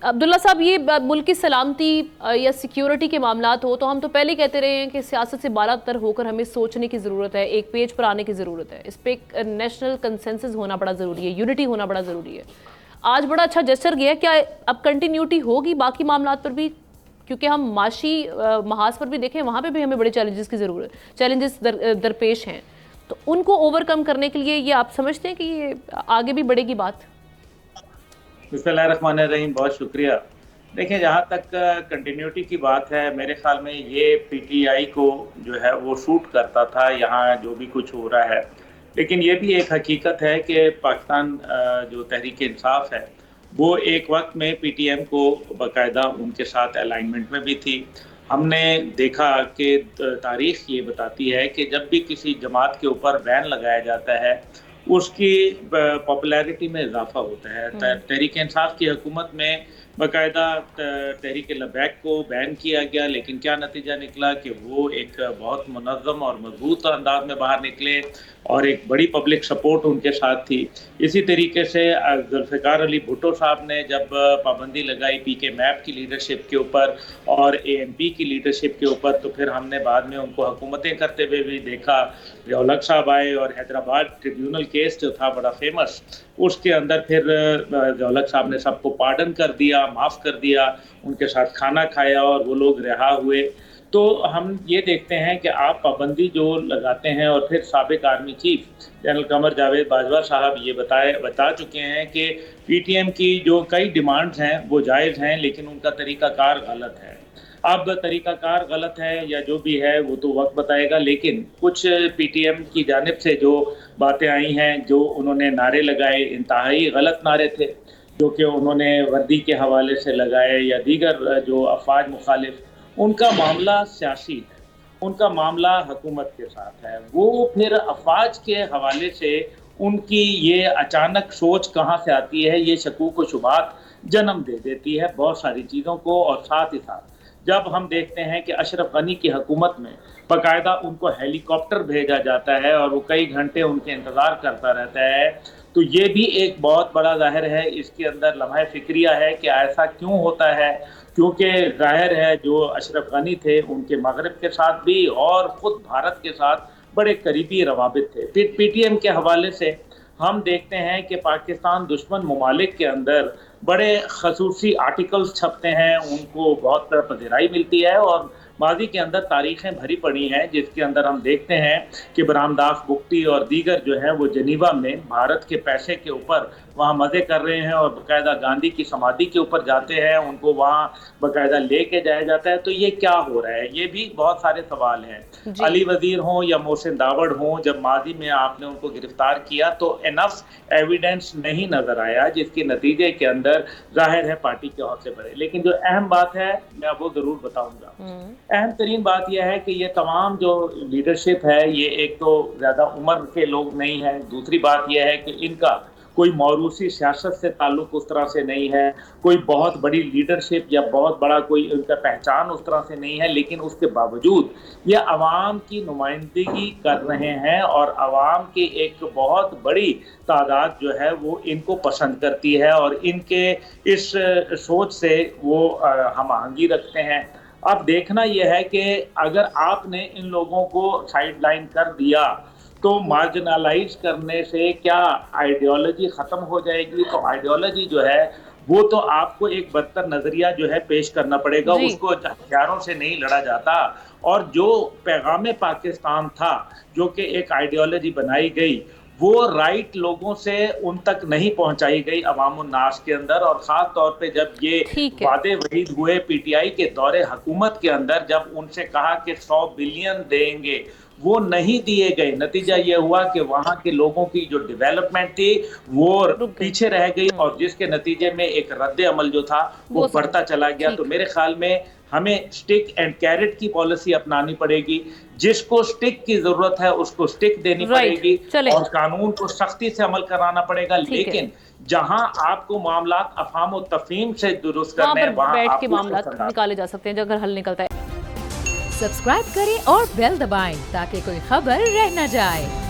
عبداللہ صاحب، یہ ملک کی سلامتی یا سیکیورٹی کے معاملات ہو تو ہم تو پہلے کہتے رہے ہیں کہ سیاست سے بالا تر ہو کر ہمیں سوچنے کی ضرورت ہے، ایک پیج پر آنے کی ضرورت ہے، اس پہ ایک نیشنل کنسنسس ہونا بڑا ضروری ہے، یونٹی ہونا بڑا ضروری ہے۔ آج بڑا اچھا جسچر گیا، کیا اب کنٹینیوٹی ہوگی باقی معاملات پر بھی؟ کیونکہ ہم معاشی محاذ پر بھی دیکھیں، وہاں پہ بھی ہمیں بڑے چیلنجز کی ضرورت، چیلنجز درپیش ہیں، تو ان کو اوور کم کرنے کے لیے یہ آپ سمجھتے ہیں کہ یہ آگے بھی بڑھے گی بات؟ بسم اللہ الرحمن الرحیم، بہت شکریہ۔ دیکھیں، جہاں تک کنٹینیوٹی کی بات ہے، میرے خیال میں یہ پی ٹی آئی کو جو ہے وہ سوٹ کرتا تھا یہاں جو بھی کچھ ہو رہا ہے، لیکن یہ بھی ایک حقیقت ہے کہ پاکستان جو تحریک انصاف ہے وہ ایک وقت میں پی ٹی ایم کو باقاعدہ ان کے ساتھ الائنمنٹ میں بھی تھی۔ ہم نے دیکھا کہ تاریخ یہ بتاتی ہے کہ جب بھی کسی جماعت کے اوپر بین لگایا جاتا ہے اس کی پاپولیرٹی میں اضافہ ہوتا ہے۔ تحریک انصاف کی حکومت میں باقاعدہ تحریک لبیک کو بین کیا گیا، لیکن کیا نتیجہ نکلا کہ وہ ایک بہت منظم اور مضبوط انداز میں باہر نکلے اور ایک بڑی پبلک سپورٹ ان کے ساتھ تھی۔ اسی طریقے سے ذوالفقار علی بھٹو صاحب نے جب پابندی لگائی پی کے میپ کی لیڈرشپ کے اوپر اور اے ایم پی کی لیڈرشپ کے اوپر، تو پھر ہم نے بعد میں ان کو حکومتیں کرتے ہوئے بھی دیکھا۔ ضیاءالحق صاحب آئے اور حیدرآباد ٹریبیونل کیس جو تھا بڑا فیمس، اس کے اندر پھر ضیاءالحق صاحب نے سب کو پارڈن کر دیا، معاف کر دیا، ان کے ساتھ کھانا کھایا اور وہ لوگ رہا ہوئے۔ تو ہم یہ دیکھتے ہیں کہ آپ پابندی جو لگاتے ہیں، اور پھر سابق army chief general Qamar Javed Bajwa صاحب یہ بتا چکے ہیں کہ پی ٹی ایم کی جو کئی ڈیمانڈز ہیں وہ جائز ہیں، لیکن ان کا طریقہ کار غلط ہے۔ اب طریقہ کار غلط ہے یا جو بھی ہے وہ تو وقت بتائے گا، لیکن کچھ پی ٹی ایم کی جانب سے جو باتیں آئی ہیں، جو انہوں نے نعرے لگائے، انتہائی غلط نعرے تھے جو کہ انہوں نے وردی کے حوالے سے لگائے یا دیگر جو افواج مخالف، ان کا معاملہ سیاسی ہے، ان کا معاملہ حکومت کے ساتھ ہے۔ وہ پھر افواج کے حوالے سے ان کی یہ اچانک سوچ کہاں سے آتی ہے، یہ شکوک و شبہات جنم دے دیتی ہے بہت ساری چیزوں کو۔ اور ساتھ ہی ساتھ جب ہم دیکھتے ہیں کہ اشرف غنی کی حکومت میں باقاعدہ ان کو ہیلی کاپٹر بھیجا جاتا ہے اور وہ کئی گھنٹے ان کے انتظار کرتا رہتا ہے، تو یہ بھی ایک بہت بڑا ظاہر ہے، اس کے اندر لمحہ فکریہ ہے کہ ایسا کیوں ہوتا ہے، کیونکہ ظاہر ہے جو اشرف غنی تھے ان کے مغرب کے ساتھ بھی اور خود بھارت کے ساتھ بڑے قریبی روابط تھے۔ پی ٹی ایم کے حوالے سے ہم دیکھتے ہیں کہ پاکستان دشمن ممالک کے اندر بڑے خصوصی آرٹیکلز چھپتے ہیں، ان کو بہت پذیرائی ملتی ہے، اور ماضی کے اندر تاریخیں بھری پڑی ہیں جس کے اندر ہم دیکھتے ہیں کہ برامداس بگٹی اور دیگر جو ہیں وہ جنیوا میں بھارت کے پیسے کے اوپر وہاں مزے کر رہے ہیں، اور باقاعدہ گاندھی کی سمادھی کے اوپر جاتے ہیں، ان کو وہاں باقاعدہ لے کے جایا جاتا ہے۔ تو یہ کیا ہو رہا ہے؟ یہ بھی بہت سارے سوال ہیں۔ علی وزیر ہوں یا محسن داوڑ ہوں، جب ماضی میں آپ نے ان کو گرفتار کیا تو انف ایویڈنس نہیں نظر آیا، جس کے نتیجے کے اندر ظاہر ہے پارٹی کے حوصلے بڑھے۔ لیکن جو اہم بات ہے میں وہ ضرور بتاؤں گا۔ اہم ترین بات یہ ہے کہ یہ تمام جو لیڈرشپ ہے یہ ایک تو زیادہ عمر کے لوگ نہیں ہیں، دوسری بات یہ ہے کہ ان کا کوئی موروثی سیاست سے تعلق اس طرح سے نہیں ہے، کوئی بہت بڑی لیڈرشپ یا بہت بڑا کوئی ان کا پہچان اس طرح سے نہیں ہے، لیکن اس کے باوجود یہ عوام کی نمائندگی کر رہے ہیں، اور عوام کی ایک بہت بڑی تعداد جو ہے وہ ان کو پسند کرتی ہے، اور ان کے اس سوچ سے وہ ہم آہنگی رکھتے ہیں۔ اب دیکھنا یہ ہے کہ اگر آپ نے ان لوگوں کو سائیڈ لائن کر دیا تو مارجنلائز کرنے سے کیا آئیڈیالوجی ختم ہو جائے گی؟ تو آئیڈیالوجی جو ہے وہ تو آپ کو ایک بدتر نظریہ جو ہے پیش کرنا پڑے گا، اس کو ہتھیاروں سے نہیں لڑا جاتا۔ اور جو پیغام پاکستان تھا جو کہ ایک آئیڈیالوجی بنائی گئی، وہ رائٹ لوگوں سے ان تک نہیں پہنچائی گئی عوام الناس کے اندر، اور خاص طور پہ جب یہ وعدے وعید ہوئے پی ٹی آئی کے دور حکومت کے اندر، جب ان سے کہا کہ 100 بلین دیں گے، وہ نہیں دیے گئے۔ نتیجہ یہ ہوا کہ وہاں کے لوگوں کی جو ڈیولپمنٹ تھی وہ پیچھے رہ گئی، اور جس کے نتیجے میں ایک رد عمل جو تھا وہ بڑھتا چلا گیا۔ تو میرے خیال میں ہمیں سٹک اینڈ کیرٹ کی پالیسی اپنانی پڑے گی، جس کو سٹک کی ضرورت ہے اس کو سٹک دینی پڑے گی، اور قانون کو سختی سے عمل کرانا پڑے گا، لیکن جہاں آپ کو معاملات افہام و تفہیم سے درست کرنے ہیں وہاں بیٹھ کے معاملات نکالے جا سکتے ہیں اگر حل نکلتا ہے۔ سبسکرائب کریں اور بیل دبائیں تاکہ کوئی خبر رہ نہ جائے۔